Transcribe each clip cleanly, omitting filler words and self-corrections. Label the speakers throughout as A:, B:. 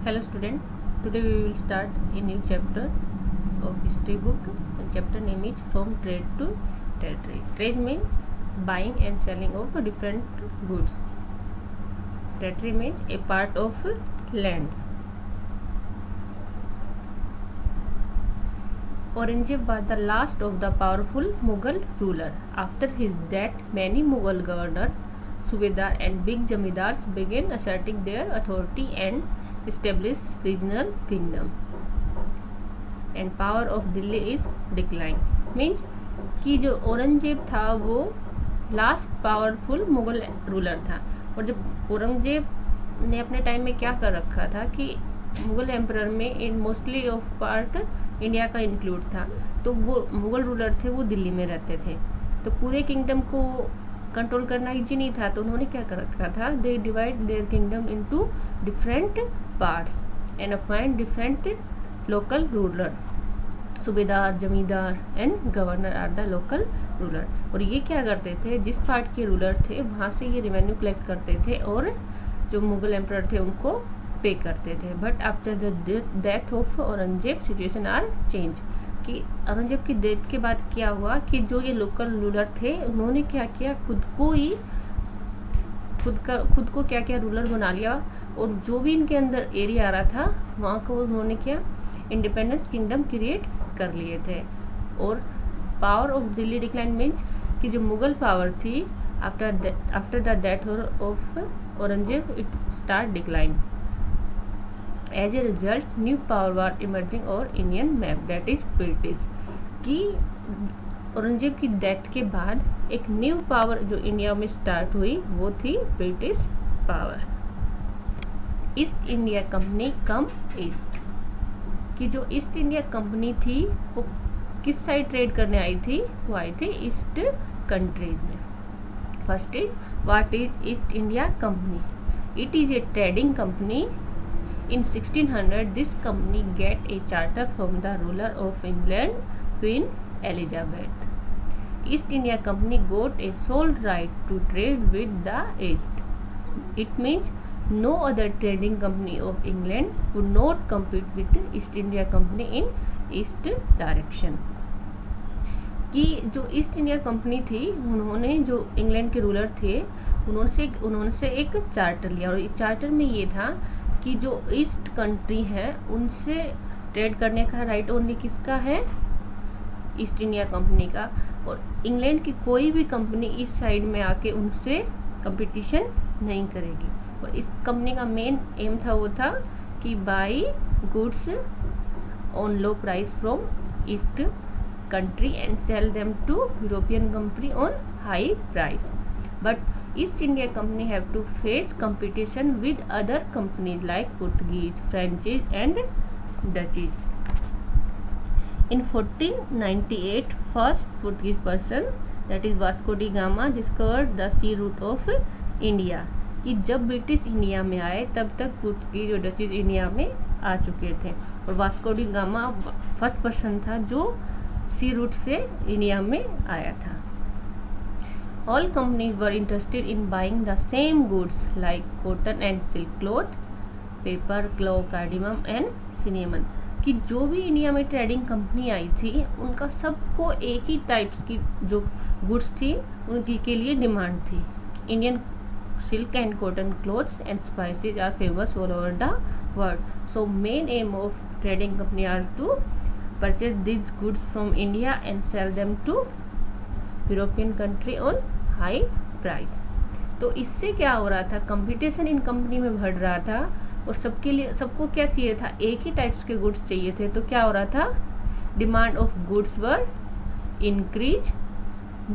A: Hello student, today we will start a new chapter of history book and chapter name is From Trade to Territory. Trade means buying and selling of different goods. Territory means a part of land. Aurangzeb was the last of the powerful Mughal ruler. After his death, many Mughal governors, Subedar and big Jamidars began asserting their authority and establish regional kingdom. And power of Delhi is decline. Means कि जो औरंगजेब था वो last powerful Mughal ruler था, और जब औरंगजेब ने अपने time में क्या कर रखा था कि मुगल एम्परर में इन मोस्टली ऑफ पार्ट इंडिया का इंक्लूड था, तो वो मुगल रूलर थे वो दिल्ली में रहते थे, तो पूरे किंगडम को कंट्रोल करना इजी नहीं था, तो उन्होंने क्या कर रखा था, they divide their kingdom into different parts and appoint different local ruler. सूबेदार, जमींदार and governor are the local ruler. और ये क्या करते थे, जिस पार्ट के रूलर थे वहाँ से ये रेवेन्यू कलेक्ट करते थे और जो मुगल एम्परर थे उनको पे करते थे. But after the death of Aurangzeb situation are change. कि औरंगजेब की डेथ के बाद क्या हुआ कि जो ये लोकल रूलर थे उन्होंने क्या किया, खुद को क्या क्या रूलर बना लिया, और जो भी इनके अंदर एरिया आ रहा था वहाँ को उन्होंने क्या इंडिपेंडेंस किंगडम क्रिएट कर लिए थे. और power of Delhi decline means कि जो मुगल पावर थी after the death of Aurangzeb it start decline. As a result new power war emerging और Indian map that is British. कि औरंगजेब की डेथ के बाद एक न्यू पावर जो इंडिया में स्टार्ट हुई वो थी British power. East India Company come east. कि जो ईस्ट इंडिया कंपनी थी वो किस साइड ट्रेड करने आई थी, वो आई थी ईस्ट कंट्रीज में. First is what is east India company. It is a trading company. In 1600, this company get a charter from the ruler of England, Queen Elizabeth. East India Company got a sole right to trade with the East. It means no other trading company of England would not compete with the East India Company in East direction. कि जो east India company थी उन्होंने जो England के ruler थे उन्होंने से एक चार्टर लिया, और इस चार्टर में ये था कि जो ईस्ट कंट्री है उनसे ट्रेड करने का राइट ओनली किसका है, ईस्ट इंडिया कंपनी का. और इंग्लैंड की कोई भी कंपनी इस साइड में आके उनसे कंपटीशन नहीं करेगी. और इस कंपनी का मेन एम था वो था कि buy goods on low price from east country and sell them to European country on high price. But East India Company have to face competition with other companies like Portuguese, French and Dutch. In 1498, first Portuguese person that is Vasco da Gama discovered the sea route of India. कि जब British India में आए तब तक Portuguese और डचीज India में आ चुके थे, और Vasco D gamma first person था जो सी रूट से इंडिया में आया था. All companies were interested in buying the same goods like cotton and silk cloth, paper, cloth, cardamom and cinnamon. कि जो भी इंडिया में ट्रेडिंग कंपनी आई थी उनका सबको एक ही टाइप्स की जो गुड्स थी उनके लिए डिमांड थी. Indian silk and cotton cloths and spices are famous all over the world. So main aim of trading company are to purchase this goods from India and sell them to European country on high price. तो इससे क्या हो रहा था, competition in company में बढ़ रहा था, और सबको क्या चाहिए था, एक ही टाइप्स के गुड्स चाहिए थे. तो क्या हो रहा था, demand of goods were increase.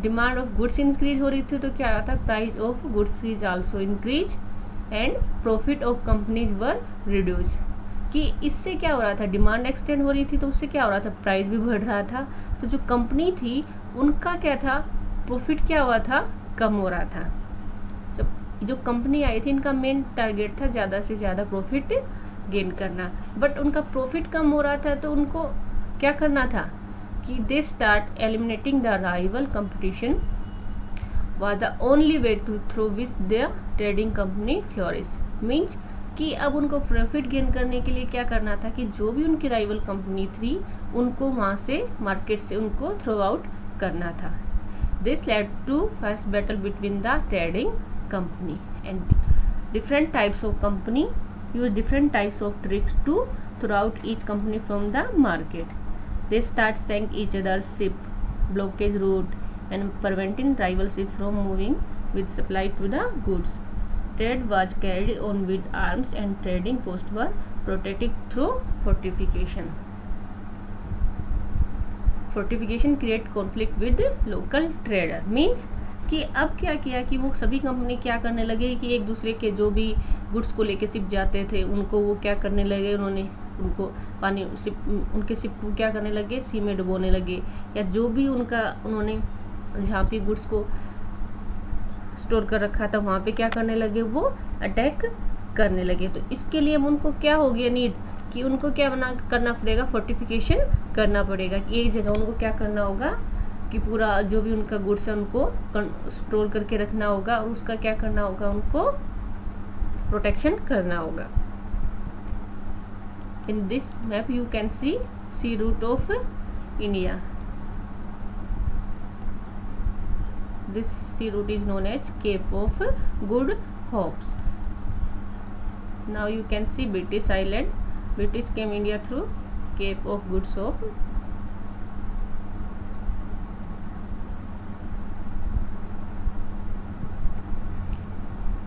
A: Demand of goods increase हो रही थी तो क्या हो रहा था, price of goods is also increase and profit of companies were reduce. कि इससे क्या हो रहा था, डिमांड एक्सटेंड हो रही थी तो उससे क्या हो रहा था, प्राइस भी बढ़ रहा था. तो जो कंपनी थी उनका क्या था, प्रॉफिट क्या हुआ था, कम हो रहा था. जो कंपनी आई थी इनका मेन टारगेट था ज़्यादा से ज़्यादा प्रॉफिट गेन करना, बट उनका प्रॉफिट कम हो रहा था तो उनको क्या करना था कि they start eliminating the rival competition was the only way to through which the trading company flourish. Means कि अब उनको प्रॉफिट गेन करने के लिए क्या करना था कि जो भी उनकी राइवल कंपनी थी उनको वहाँ से मार्केट से उनको थ्रो आउट करना था। This led to first battle between the trading company and different types of company use different types of tricks to throw out each company from the market. They start saying each others ship, blockage route and preventing rival ship from moving with supply to the goods. Trade was carried on with arms and trading posts were protected through fortification. Fortification create conflict with local trader means कि अब क्या किया कि वो सभी company क्या करने लगे कि एक दूसरे के जो भी गुड्स को लेके शिप जाते थे उनको वो क्या करने लगे, उन्होंने उनको पानी उनके शिप को क्या करने लगे, सी में डुबोने लगे, या जो भी उन्होंने जहाँ पे गुड्स को स्टोर कर रखा था वहाँ पे क्या करने लगे, वो अटैक करने लगे। तो इसके लिए उनको क्या हो गया नीड कि उनको क्या करना पड़ेगा, फोर्टिफिकेशन करना पड़ेगा कि एक जगह उनको क्या करना होगा कि पूरा जो भी उनका गुड्स है उनको स्टोर करके रखना होगा और उसका क्या करना होगा, उनको प्रोटेक्शन करना होगा। In this map you can see sea route of India. This sea route is known as Cape of Good Hopes. Now you can see British Island. British came India through Cape of Good Hope.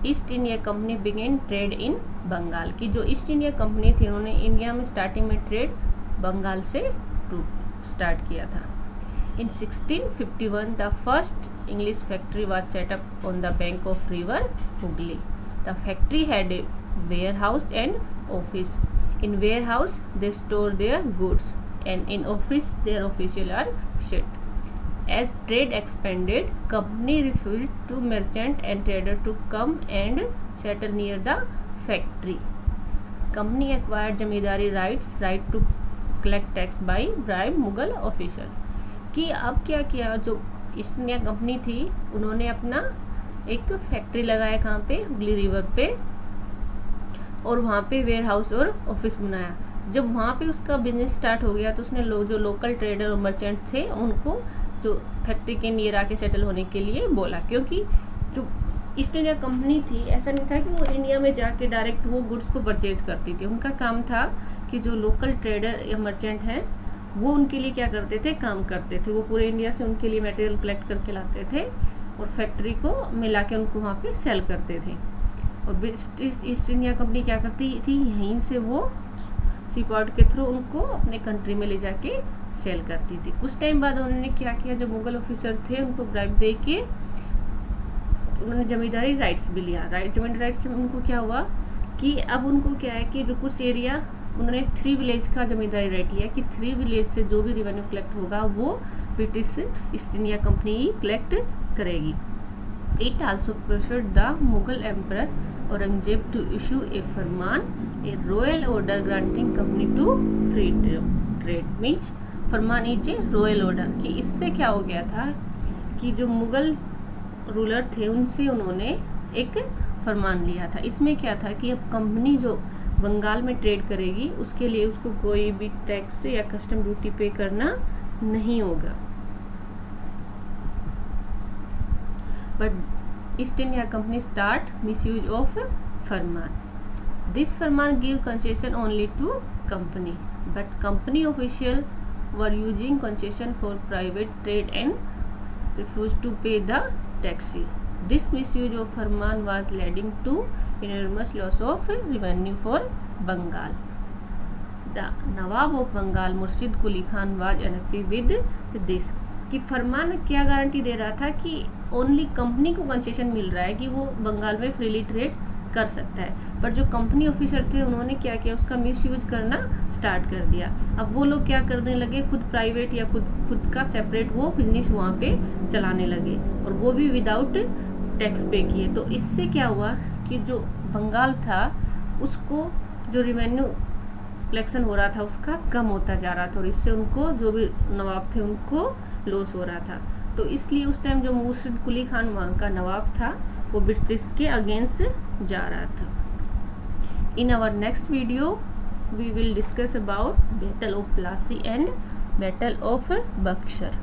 A: East India Company began trade in Bengal की जो east India company थी उन्होंने India में starting में trade Bengal से start किया था। In 1651 the first English factory was set up on the bank of river Hooghly. The factory had a warehouse and office. In warehouse they store their goods and in office their official are shift. As trade expanded, company refused to merchant and trader to come and settle near the factory. Company acquired zamindari rights, right to collect tax by bribe Mughal official. कि अब क्या किया, जो east India company थी उन्होंने अपना एक factory लगाया कहाँ पे, हुगली रिवर पे, और वहाँ पे वेयर हाउस और ऑफिस बनाया। जब वहाँ पे उसका बिजनेस स्टार्ट हो गया तो उसने जो लोकल ट्रेडर और मर्चेंट थे उनको जो फैक्ट्री के नियर आके सेटल होने के लिए बोला, क्योंकि जो ईस्ट इंडिया कंपनी थी ऐसा नहीं था कि वो इंडिया में जाके डायरेक्ट वो गुड्स को परचेज करती थी। उनका काम था कि जो लोकल ट्रेडर या मर्चेंट हैं वो उनके लिए क्या करते थे, काम करते थे। वो पूरे इंडिया से उनके लिए मटेरियल कलेक्ट करके लाते थे और फैक्ट्री को मिला के उनको वहाँ पे सेल करते थे। और ईस्ट इंडिया कंपनी क्या करती थी, यहीं से वो सी पोर्ट के थ्रू उनको अपने कंट्री में ले जाके सेल करती थी। कुछ टाइम बाद उन्होंने क्या किया, जो मुगल ऑफिसर थे उनको ब्राइब दे के उन्होंने जमींदारी राइट्स भी लिया। जमींदारी राइट्स से उनको क्या हुआ कि अब उनको क्या है कि जो कुछ एरिया उन्होंने 3 विलेज का जमींदारी राइट लिया कि 3 विलेज से जो भी रेवेन्यू कलेक्ट होगा वो ब्रिटिश ईस्ट इंडिया कंपनी ही कलेक्ट करेगी। It also pressured the Mughal emperor Aurangzeb to issue a farman, a royal order granting company to free trade. Means farman is a royal order कि इससे क्या हो गया था कि जो मुगल रूलर थे उनसे उन्होंने एक फरमान लिया था। इसमें क्या था कि अब कंपनी जो बंगाल में ट्रेड करेगी उसके लिए उसको कोई भी टैक्स या कस्टम ड्यूटी पे करना नहीं होगा। But East India Company start misuse of farman. This farman give concession only to company, but company official were using concession for private trade and refused to pay the taxes. This misuse of Farman was leading to enormous loss of revenue for Bengal. The Nawab of Bengal, Murshid Quli Khan, was unhappy with this. कि फरमान क्या guarantee दे रहा था कि only company को concession मिल रहा है कि वो बंगाल में फ्रीली ट्रेड कर सकता है, पर जो कंपनी ऑफिसर थे उन्होंने क्या किया, उसका मिसयूज करना स्टार्ट कर दिया। अब वो लोग क्या करने लगे, खुद प्राइवेट या खुद का सेपरेट वो बिजनेस वहाँ पे चलाने लगे और वो भी विदाउट टैक्स पे किए। तो इससे क्या हुआ कि जो बंगाल था उसको जो रेवेन्यू कलेक्शन हो रहा था उसका कम होता जा रहा था और इससे उनको जो भी नवाब थे उनको लॉस हो रहा था। तो इसलिए उस टाइम जो मुर्शिद कुली खान वहाँ का नवाब था वो ब्रिटिश के अगेंस्ट जा रहा था। In our next video, we will discuss about Battle of Plassey and Battle of Buxar.